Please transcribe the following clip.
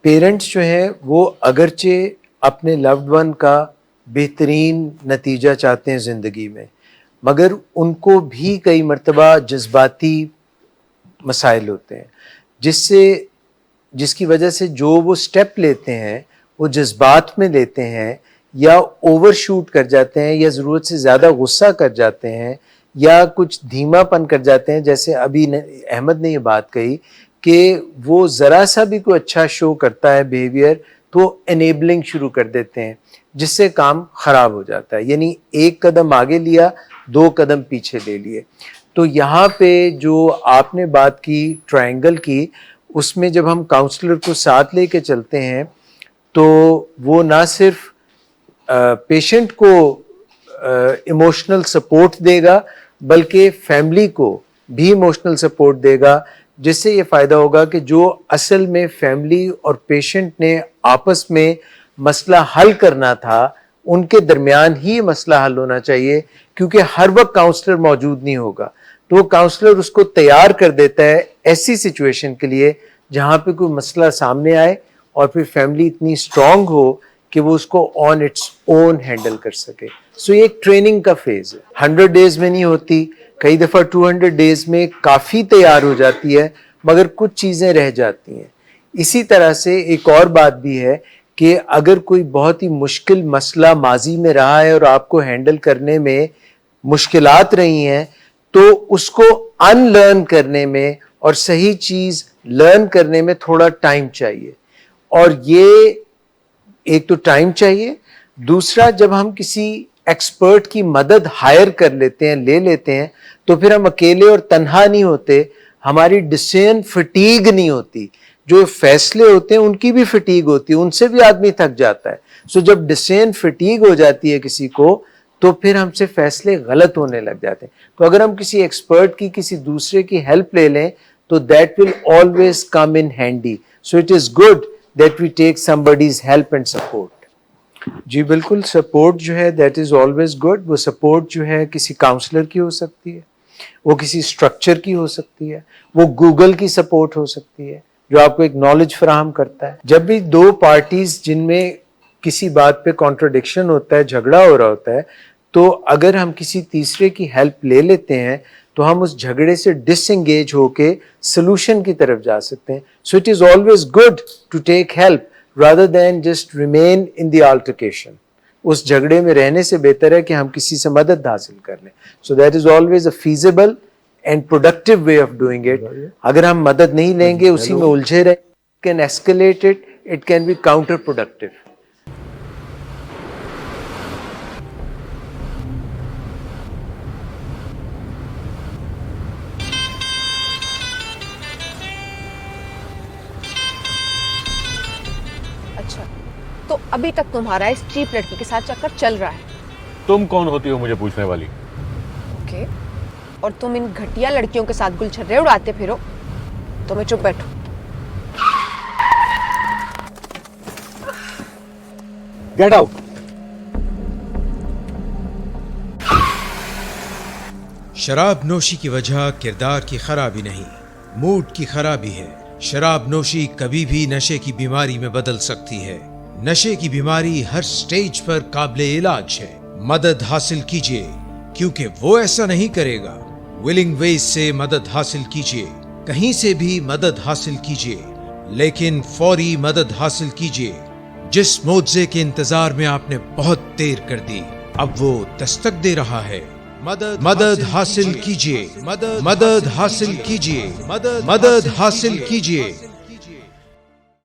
Parents جو ہیں وہ اگرچہ اپنے لوڈ ون کا بہترین نتیجہ چاہتے ہیں زندگی میں، مگر ان کو بھی کئی مرتبہ جذباتی مسائل ہوتے ہیں جس کی وجہ سے جو وہ سٹیپ لیتے ہیں وہ جذبات میں لیتے ہیں، یا اوور شوٹ کر جاتے ہیں، یا ضرورت سے زیادہ غصہ کر جاتے ہیں، یا کچھ دھیما پن کر جاتے ہیں. جیسے ابھی احمد نے یہ بات کہی کہ وہ ذرا سا بھی کوئی اچھا شو کرتا ہے بیہیویئر تو انیبلنگ شروع کر دیتے ہیں، جس سے کام خراب ہو جاتا ہے. یعنی ایک قدم آگے لیا، 2 قدم پیچھے لے لیے. تو یہاں پہ جو آپ نے بات کی ٹرائنگل کی، اس میں جب ہم کاؤنسلر کو ساتھ لے کے چلتے ہیں تو وہ نہ صرف پیشنٹ کو ایموشنل سپورٹ دے گا بلکہ فیملی کو بھی ایموشنل سپورٹ دے گا، جس سے یہ فائدہ ہوگا کہ جو اصل میں فیملی اور پیشنٹ نے آپس میں مسئلہ حل کرنا تھا ان کے درمیان ہی مسئلہ حل ہونا چاہیے، کیونکہ ہر وقت کاؤنسلر موجود نہیں ہوگا. تو وہ کاؤنسلر اس کو تیار کر دیتا ہے ایسی سچویشن کے لیے جہاں پہ کوئی مسئلہ سامنے آئے اور پھر فیملی اتنی اسٹرانگ ہو کہ وہ اس کو آن اٹس اون ہینڈل کر سکے. سو یہ ایک ٹریننگ کا فیز ہے، 100 ڈیز میں نہیں ہوتی، کئی دفعہ 200 ڈیز میں کافی تیار ہو جاتی ہے، مگر کچھ چیزیں رہ جاتی ہیں. اسی طرح سے ایک اور بات بھی ہے کہ اگر کوئی بہت ہی مشکل مسئلہ ماضی میں رہا ہے اور آپ کو ہینڈل کرنے میں مشکلات رہی ہیں، تو اس کو ان لرن کرنے میں اور صحیح چیز لرن کرنے میں تھوڑا ٹائم چاہیے. اور یہ ایک تو ٹائم چاہیے، دوسرا جب ہم کسی ایکسپرٹ کی مدد ہائر کر لیتے ہیں، لے لیتے ہیں، تو پھر ہم اکیلے اور تنہا نہیں ہوتے، ہماری ڈیسیژن فٹیگ نہیں ہوتی. جو فیصلے ہوتے ہیں ان کی بھی فٹیگ ہوتی ہے، ان سے بھی آدمی تھک جاتا ہے. سو جب ڈیسیژن فٹیگ ہو جاتی ہے کسی کو تو پھر ہم سے فیصلے غلط ہونے لگ جاتے ہیں. تو اگر ہم کسی ایکسپرٹ کی، کسی دوسرے کی ہیلپ لے لیں تو that will always come in handy. So it is good that we take somebody's help and support. جی بالکل، سپورٹ جو ہے دیٹ از آلویز گڈ. وہ سپورٹ جو ہے کسی کاؤنسلر کی ہو سکتی ہے، وہ کسی اسٹرکچر کی ہو سکتی ہے، وہ گوگل کی سپورٹ ہو سکتی ہے جو آپ کو ایک نالج فراہم کرتا ہے. جب بھی 2 پارٹیز جن میں کسی بات پہ کانٹرڈکشن ہوتا ہے، جھگڑا ہو رہا ہوتا ہے، تو اگر ہم کسی تیسرے کی ہیلپ لے لیتے ہیں تو ہم اس جھگڑے سے ڈس انگیج ہو کے سلوشن کی طرف جا سکتے ہیں. So it is always good to take help rather than just remain in the altercation. اس جھگڑے میں رہنے سے بہتر ہے کہ ہم کسی سے مدد حاصل کر لیں. So that is always a feasible and productive way of doing it. اگر ہم مدد نہیں لیں گے، اسی میں الجھے رہیں، it can escalate it, it can be counterproductive. تو ابھی تک تمہارا اس چیپ لڑکی کے ساتھ چکر چل رہا ہے. تم کون ہوتی ہو مجھے پوچھنے والی؟ اوکے، اور تم ان گھٹیا لڑکیوں کے ساتھ گلچھرے اڑاتے پھرو تو میں چپ بیٹھوں. Get out. شراب نوشی کی وجہ کردار کی خرابی نہیں، موڈ کی خرابی ہے. شراب نوشی کبھی بھی نشے کی بیماری میں بدل سکتی ہے. نشے کی بیماری ہر سٹیج پر قابل علاج ہے. مدد حاصل کیجیے، کیونکہ وہ ایسا نہیں کرے گا. ولنگ ویز سے مدد حاصل کیجیے، کہیں سے بھی مدد حاصل کیجیے، لیکن فوری مدد حاصل کیجیے. جس معجزے کے انتظار میں آپ نے بہت دیر کر دی، اب وہ دستک دے رہا ہے. مدد حاصل کیجیے، مدد حاصل کیجیے، مدد حاصل کیجیے.